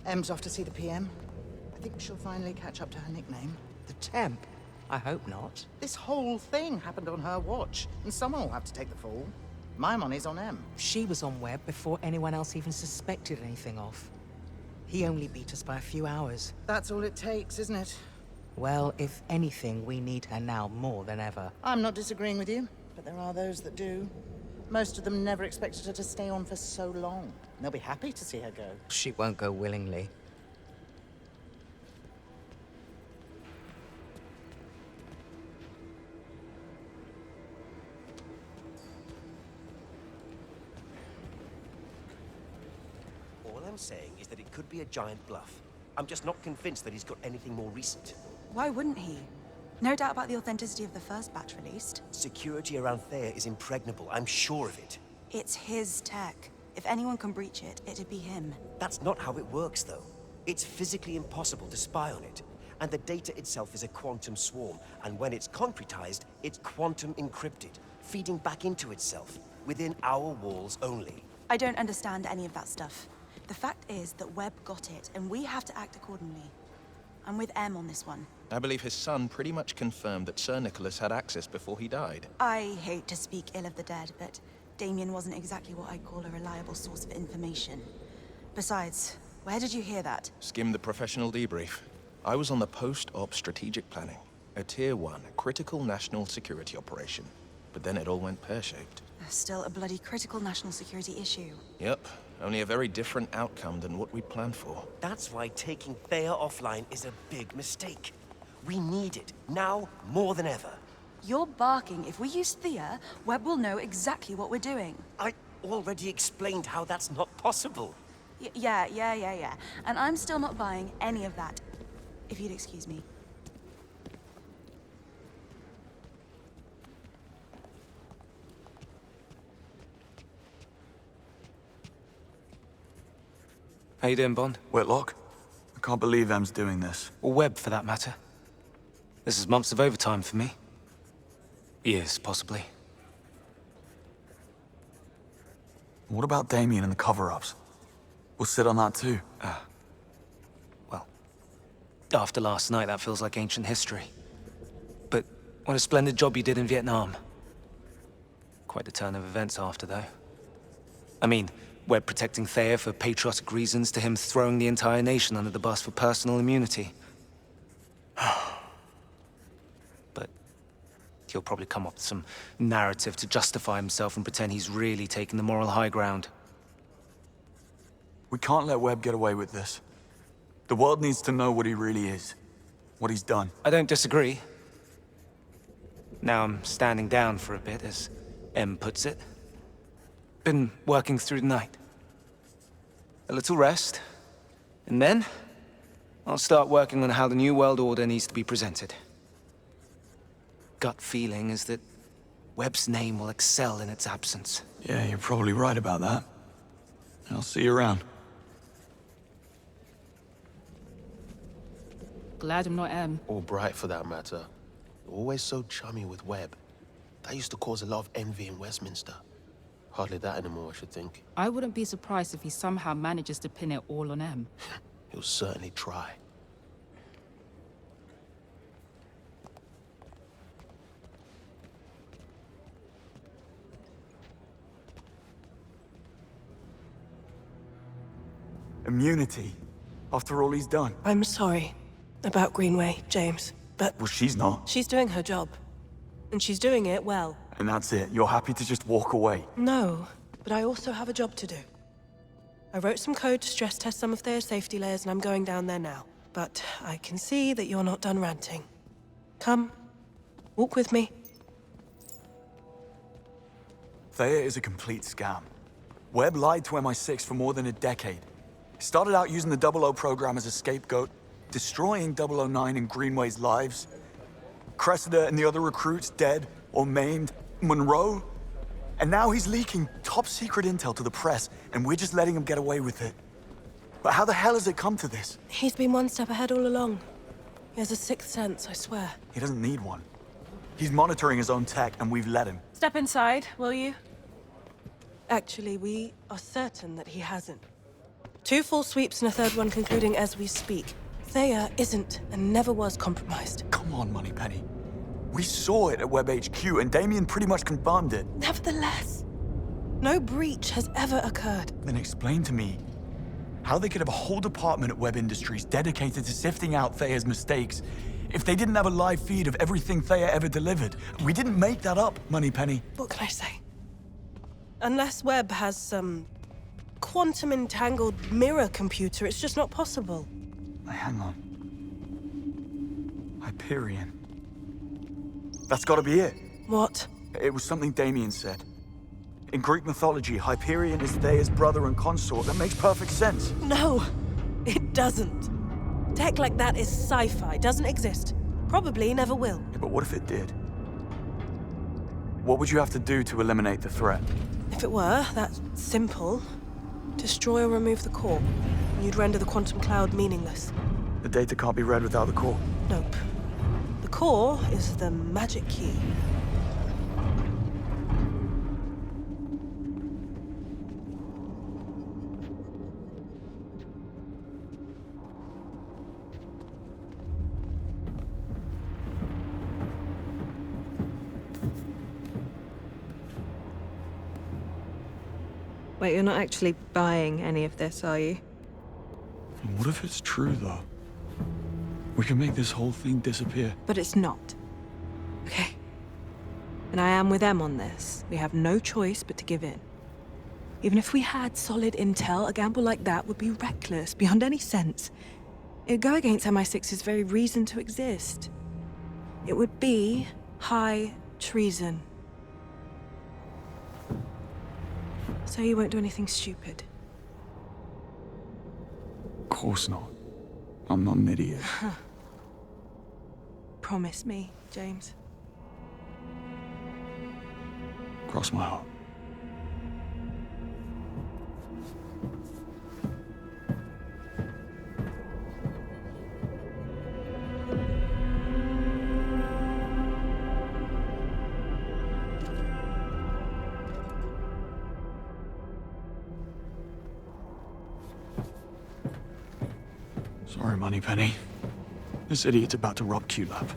Em's off to see the PM. I think she'll finally catch up to her nickname. The temp? I hope not. This whole thing happened on her watch, and someone will have to take the fall. My money's on Em. She was on Webb before anyone else even suspected anything of. He only beat us by a few hours. That's all it takes, isn't it? Well, if anything, we need her now more than ever. I'm not disagreeing with you, but there are those that do. Most of them never expected her to stay on for so long. They'll be happy to see her go. She won't go willingly. All I'm saying is that it could be a giant bluff. I'm just not convinced that he's got anything more recent. Why wouldn't he? No doubt about the authenticity of the first batch released. Security around Thea is impregnable, I'm sure of it. It's his tech. If anyone can breach it, it'd be him. That's not how it works, though. It's physically impossible to spy on it. And the data itself is a quantum swarm, and when it's concretized, it's quantum encrypted, feeding back into itself, within our walls only. I don't understand any of that stuff. The fact is that Webb got it, and we have to act accordingly. I'm with M on this one. I believe his son pretty much confirmed that Sir Nicholas had access before he died. I hate to speak ill of the dead, but Damien wasn't exactly what I'd call a reliable source of information. Besides, where did you hear that? Skim the professional debrief. I was on the post-op strategic planning, a Tier 1 critical national security operation. But then it all went pear-shaped. Still a bloody critical national security issue. Yep, only a very different outcome than what we planned for. That's why taking Thea offline is a big mistake. We need it, now more than ever. You're barking. If we use Thea, Webb will know exactly what we're doing. I already explained how that's not possible. Yeah. And I'm still not buying any of that. If you'd excuse me. How you doing, Bond? Whitlock? I can't believe Em's doing this. Or Webb, for that matter. This is months of overtime for me. Years, possibly. What about Damien and the cover-ups? We'll sit on that too. Well, after last night, that feels like ancient history. But what a splendid job you did in Vietnam. Quite the turn of events after, though. I mean, Webb protecting Thea for patriotic reasons to him throwing the entire nation under the bus for personal immunity. But he'll probably come up with some narrative to justify himself and pretend he's really taking the moral high ground. We can't let Webb get away with this. The world needs to know what he really is. What he's done. I don't disagree. Now I'm standing down for a bit, as M puts it. Been working through the night. A little rest, and then I'll start working on how the New World Order needs to be presented. Gut feeling is that Webb's name will excel in its absence. Yeah, you're probably right about that. I'll see you around. Glad I'm not M. Or Bright, for that matter. Always so chummy with Webb. That used to cause a lot of envy in Westminster. Hardly that anymore, I should think. I wouldn't be surprised if he somehow manages to pin it all on M. He'll certainly try. Immunity? After all he's done? I'm sorry about Greenway, James, but... Well, she's not. She's doing her job. And she's doing it well. And that's it? You're happy to just walk away? No, but I also have a job to do. I wrote some code to stress test some of their safety layers, and I'm going down there now. But I can see that you're not done ranting. Come, walk with me. Thea is a complete scam. Webb lied to MI6 for more than a decade. He started out using the 00 program as a scapegoat, destroying 009 and Greenway's lives. Cressida and the other recruits dead or maimed. Monroe? And now he's leaking top-secret intel to the press, and we're just letting him get away with it. But how the hell has it come to this? He's been one step ahead all along. He has a sixth sense, I swear. He doesn't need one. He's monitoring his own tech, and we've let him. Step inside, will you? Actually, we are certain that he hasn't. 2 full sweeps and a third one concluding as we speak. Thea isn't and never was compromised. Come on, Moneypenny. We saw it at Web HQ, and Damien pretty much confirmed it. Nevertheless, no breach has ever occurred. Then explain to me how they could have a whole department at Web Industries dedicated to sifting out Thea's mistakes if they didn't have a live feed of everything Thea ever delivered. We didn't make that up, Moneypenny. What can I say? Unless Webb has some quantum-entangled mirror computer, it's just not possible. Hang on. Hyperion. That's gotta be it. What? It was something Damien said. In Greek mythology, Hyperion is Thea's brother and consort. That makes perfect sense. No, it doesn't. Tech like that is sci-fi, doesn't exist. Probably never will. Yeah, but what if it did? What would you have to do to eliminate the threat? If it were that simple, destroy or remove the core, and you'd render the quantum cloud meaningless. The data can't be read without the core. Nope. The core is the magic key. Wait, you're not actually buying any of this, are you? What if it's true, though? We can make this whole thing disappear. But it's not. Okay. And I am with them on this. We have no choice but to give in. Even if we had solid intel, a gamble like that would be reckless, beyond any sense. It'd go against MI6's very reason to exist. It would be high treason. So you won't do anything stupid. Of course not. I'm not an idiot. Promise me, James. Cross my heart. Sorry, Moneypenny. This idiot's about to rob QLab.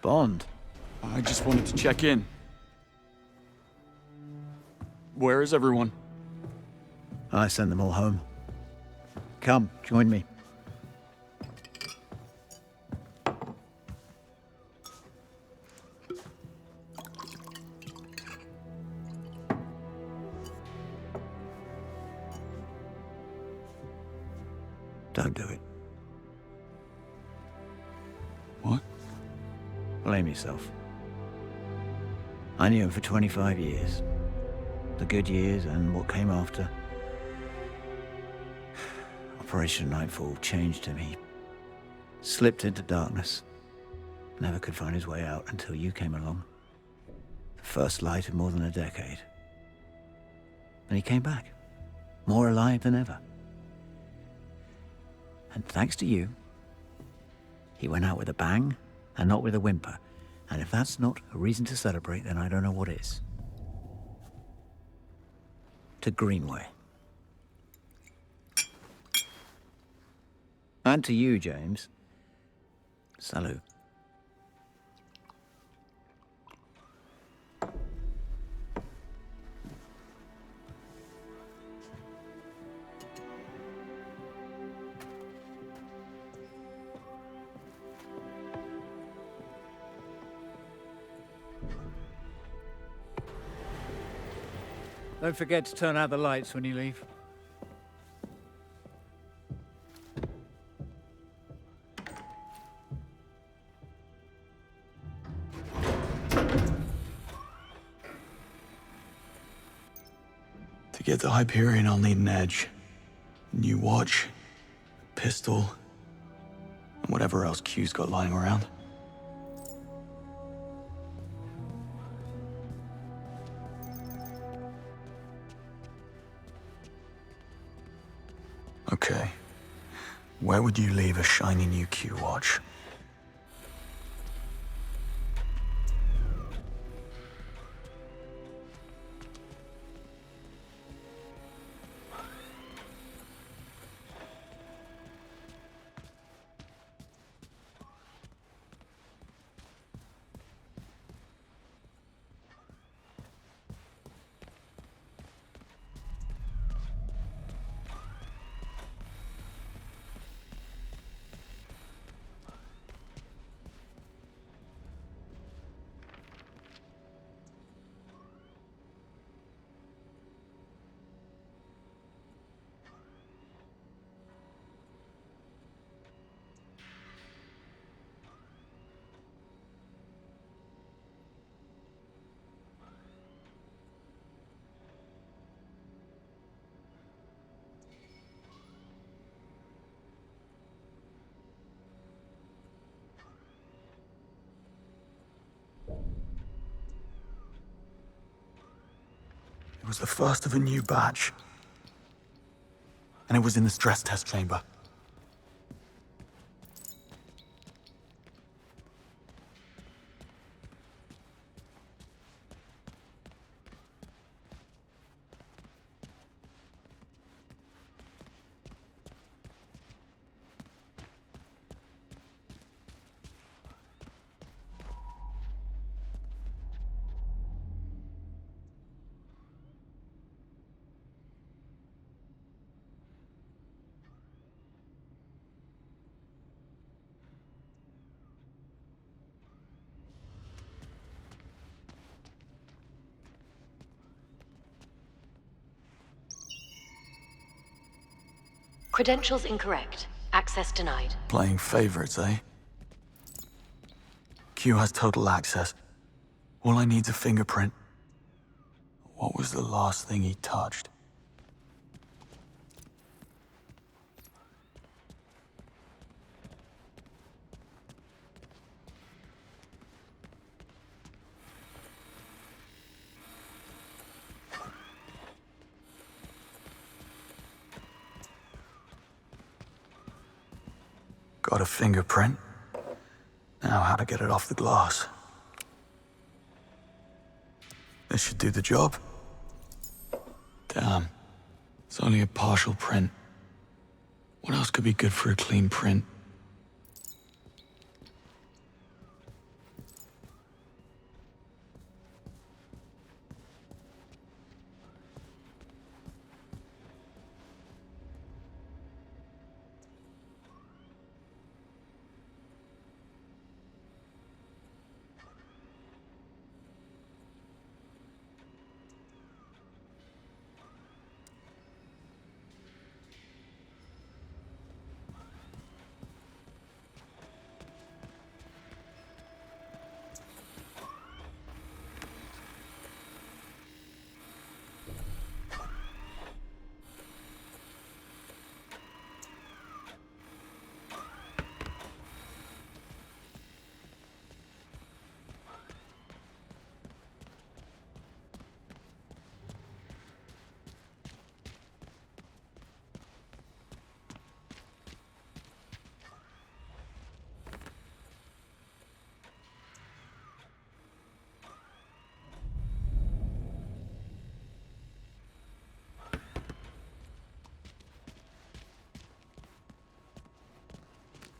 Bond. I just wanted to check in. Where is everyone? I sent them all home. Come, join me. Don't do it. What? Blame yourself. I knew him for 25 years. The good years and what came after. Operation Nightfall changed him. He slipped into darkness. Never could find his way out until you came along. The first light in more than a decade. And he came back. More alive than ever. And thanks to you, he went out with a bang and not with a whimper. And if that's not a reason to celebrate, then I don't know what is. To Greenway. And to you, James. Salute. Don't forget to turn out the lights when you leave. To get the Hyperion, I'll need an edge. A new watch, a pistol, and whatever else Q's got lying around. Okay. Where would you leave a shiny new Q watch? It was the first of a new batch. And it was in the stress test chamber. Credentials incorrect. Access denied. Playing favorites, eh? Q has total access. All I need's a fingerprint. What was the last thing he touched? Got a fingerprint. Now how to get it off the glass. This should do the job. Damn. It's only a partial print. What else could be good for a clean print?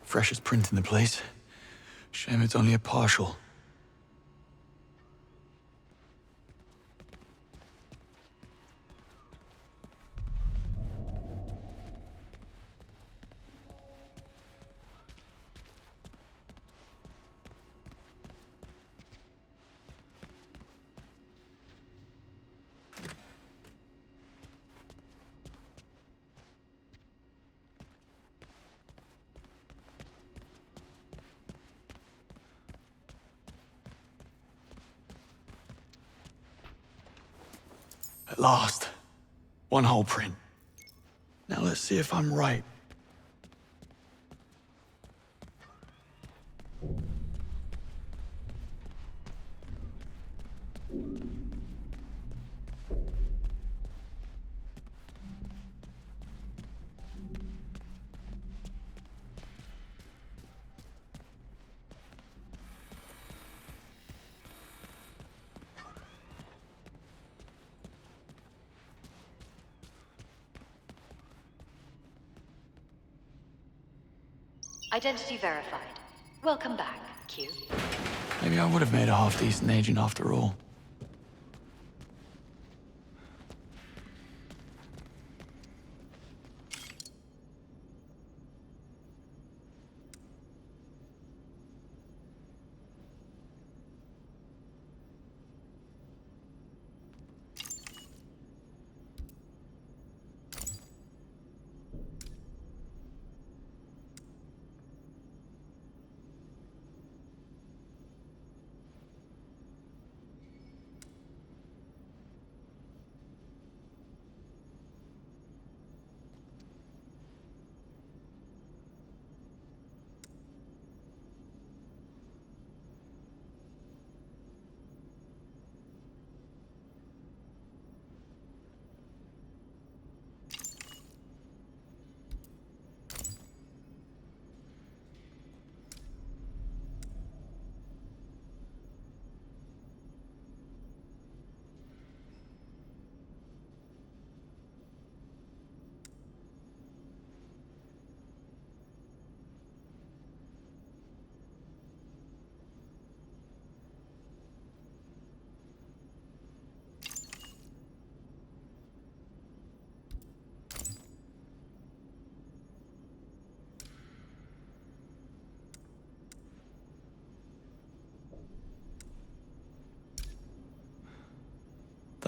Freshest print in the place. Shame it's only a partial. At last. One whole print. Now let's see if I'm right. Identity verified. Welcome back, Q. Maybe I would have made a half-decent agent after all.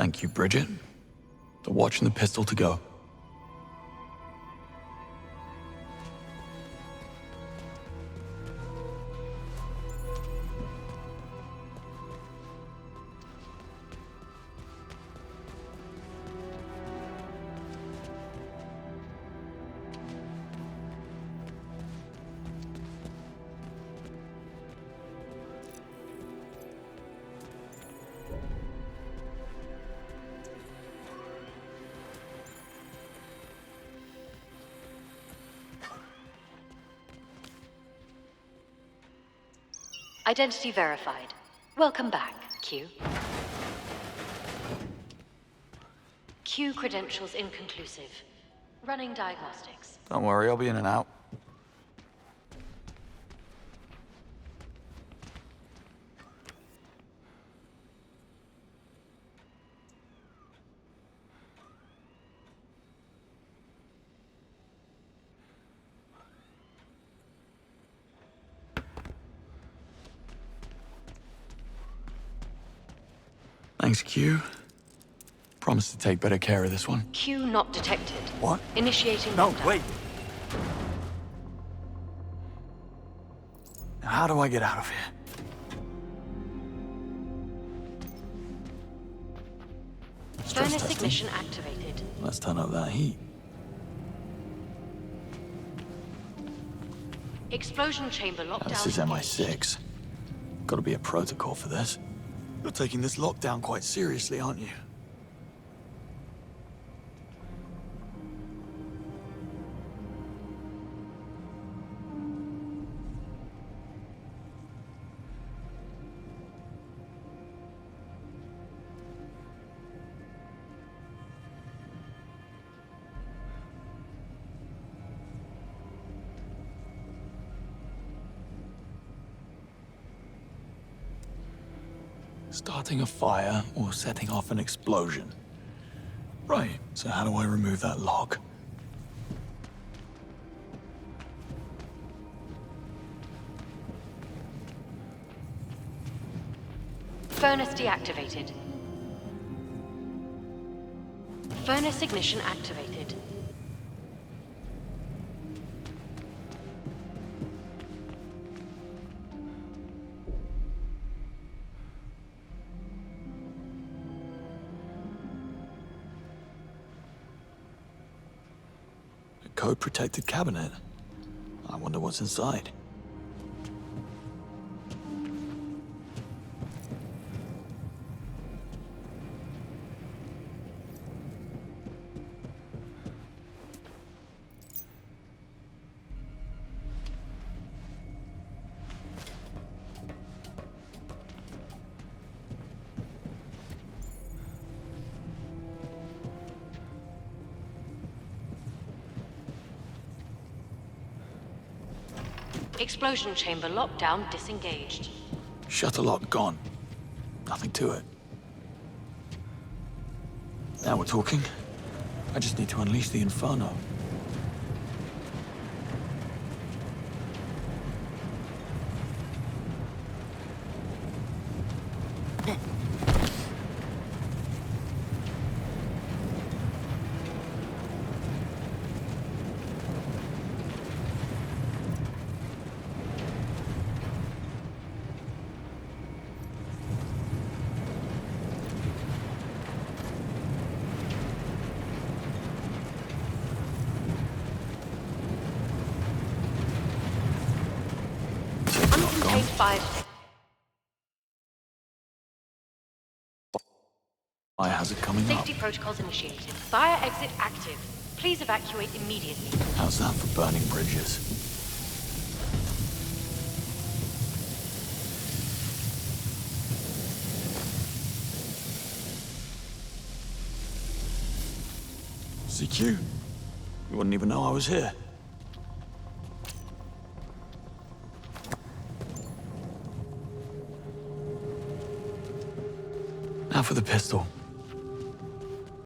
Thank you, Bridget. The watch and the pistol to go. Identity verified. Welcome back, Q. Q credentials inconclusive. Running diagnostics. Don't worry, I'll be in and out. Thanks, Q. Promise to take better care of this one. Q not detected. What? Initiating No, lockdown. wait. Now, how do I get out of here? Furnace testing. ignition activated. Let's turn up that heat. Explosion chamber Now, lockdown. this is MI6. Gotta be a protocol for this. You're taking this lockdown quite seriously, aren't you? Starting a fire or setting off an explosion. Right, so how do I remove that lock? Furnace deactivated. Furnace ignition activated. A code-protected cabinet. I wonder what's inside. Explosion chamber lockdown disengaged. Shutter lock gone. Nothing to it. Now we're talking. I just need to unleash the inferno. Uncontained fire. Fire hazard coming up. Safety protocols initiated. Fire exit active. Please evacuate immediately. How's that for burning bridges? CQ? You wouldn't even know I was here. Now for the pistol.